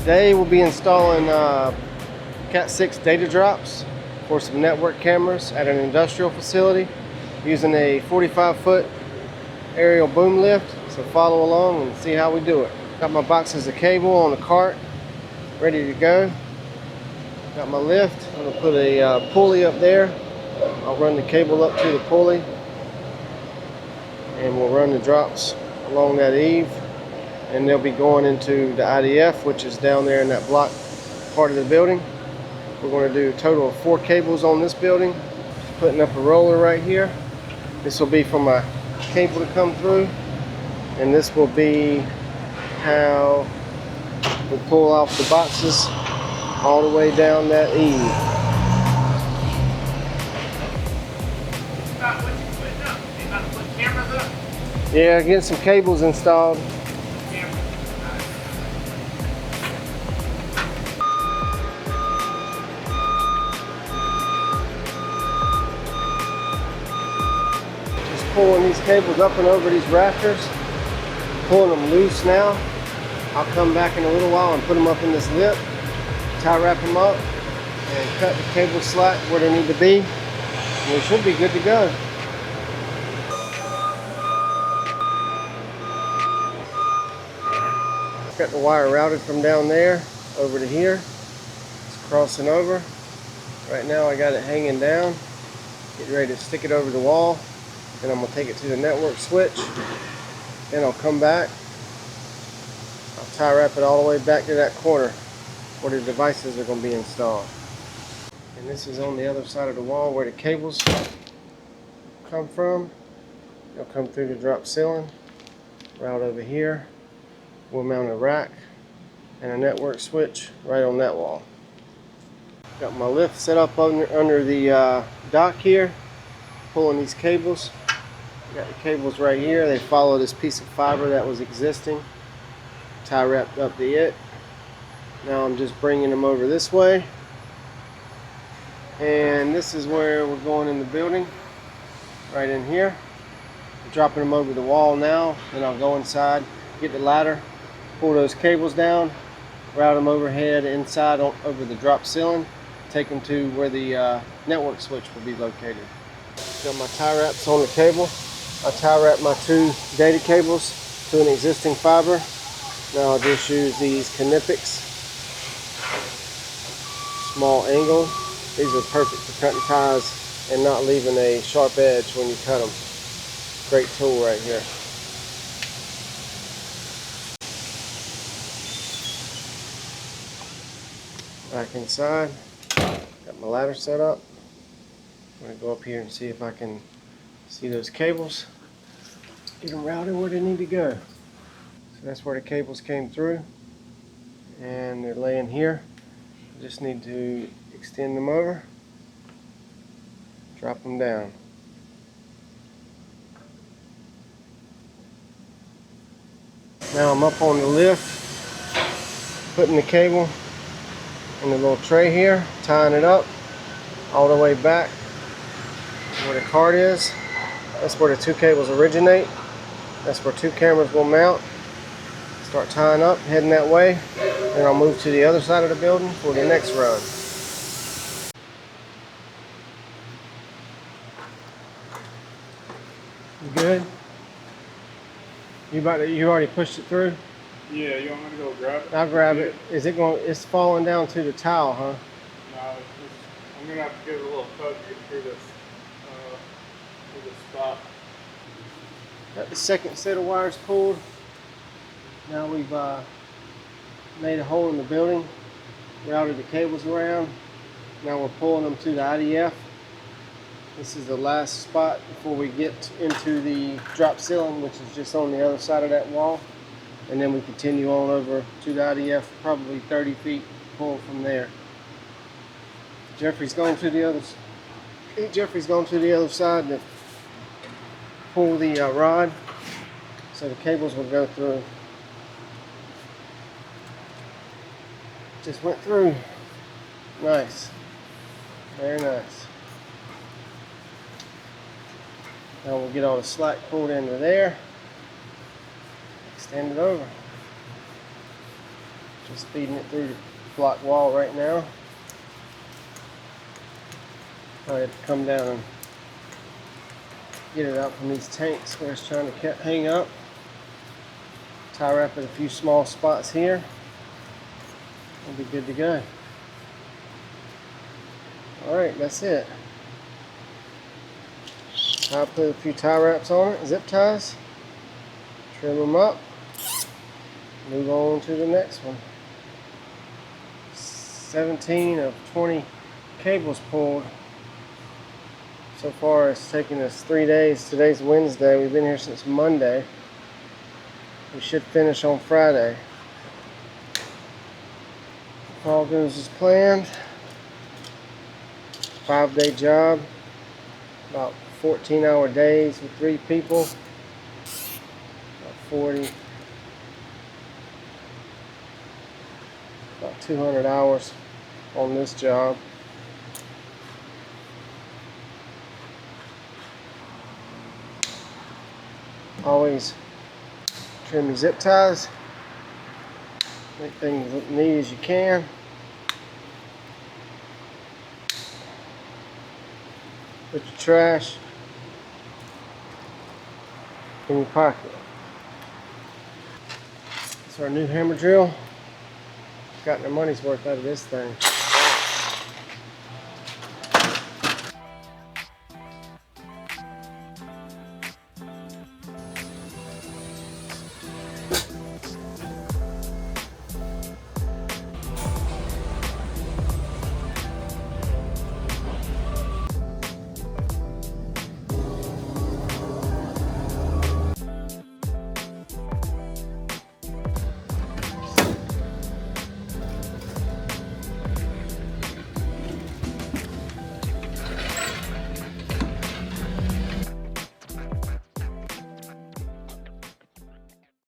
Today we'll be installing Cat 6 data drops for some network cameras at an industrial facility using a 45-foot aerial boom lift. So follow along and see how we do it. Got my boxes of cable on the cart ready to go. Got my lift. I'm going to put a pulley up there. I'll run the cable up to the pulley and we'll run the drops along that eave, and they'll be going into the IDF, which is down there in that block part of the building. We're going to do a total of 4 cables on this building. Just putting up a roller right here. This will be for my cable to come through, and this will be how we pull off the boxes all the way down that eave. About what you putting up? You about to put cameras up? Yeah, getting some cables installed. Just pulling these cables up and over these rafters, pulling them loose now. I'll come back in a little while and put them up in this lip, tie wrap them up, and cut the cable slack where they need to be. And we should be good to go. Got the wire routed from down there over to here. It's crossing over. Right now I got it hanging down. Getting ready to stick it over the wall. Then I'm going to take it to the network switch. Then I'll come back. I'll tie wrap it all the way back to that corner where the devices are going to be installed. And this is on the other side of the wall where the cables come from. They'll come through the drop ceiling. Route over here. We'll mount a rack and a network switch right on that wall. Got my lift set up under the dock here, pulling these cables. Got the cables right here. They follow this piece of fiber that was existing. Tie wrapped up to it. Now I'm just bringing them over this way. And this is where we're going in the building, right in here. I'm dropping them over the wall now. Then I'll go inside, get the ladder, pull those cables down, route them overhead inside over the drop ceiling, take them to where the network switch will be located. Got my tie wraps on the cable. I tie wrap my 2 data cables to an existing fiber. Now I'll just use these Knipex small angle. These are perfect for cutting ties and not leaving a sharp edge when you cut them. Great tool right here. Back inside, got my ladder set up. I'm going to go up here and see if I can see those cables, get them routed where they need to go. So that's where the cables came through, and they're laying here. I just need to extend them over, drop them down. Now I'm up on the lift, putting the cable in the little tray here, tying it up all the way back where the cart is. That's where the 2 cables originate. That's where 2 cameras will mount. Start tying up, heading that way. Then I'll move to the other side of the building for the next run. You good? You already pushed it through? Yeah, you want me to go grab it? I'll grab it. Is it going? It's falling down to the towel, huh? No, I'm gonna have to give it a little tug to get through this spot. Got the second set of wires pulled. Now we've made a hole in the building, routed the cables around. Now we're pulling them to the IDF. This is the last spot before we get into the drop ceiling, which is just on the other side of that wall. And then we continue on over to the IDF, probably 30 feet, pull from there. Jeffrey's going to the other side to pull the rod, so the cables will go through. Just went through. Nice. Very nice. Now we'll get all the slack pulled into there. Extend it over. Just feeding it through the block wall right now. I had to come down and get it out from these tanks where it's trying to hang up. Tie wrap at a few small spots here. We'll be good to go. Alright, that's it. I'll put a few tie wraps on it, zip ties, trim them up, move on to the next one. 17 of 20 cables pulled. So far it's taken us 3 days. Today's Wednesday. We've been here since Monday. We should finish on Friday. If all goes as planned. 5-day job. About 14-hour days with 3 people. About 40. About 200 hours on this job. Always trim your zip ties. Make things look neat as you can. Put your trash in your pocket. It's our new hammer drill. Gotten our money's worth out of this thing.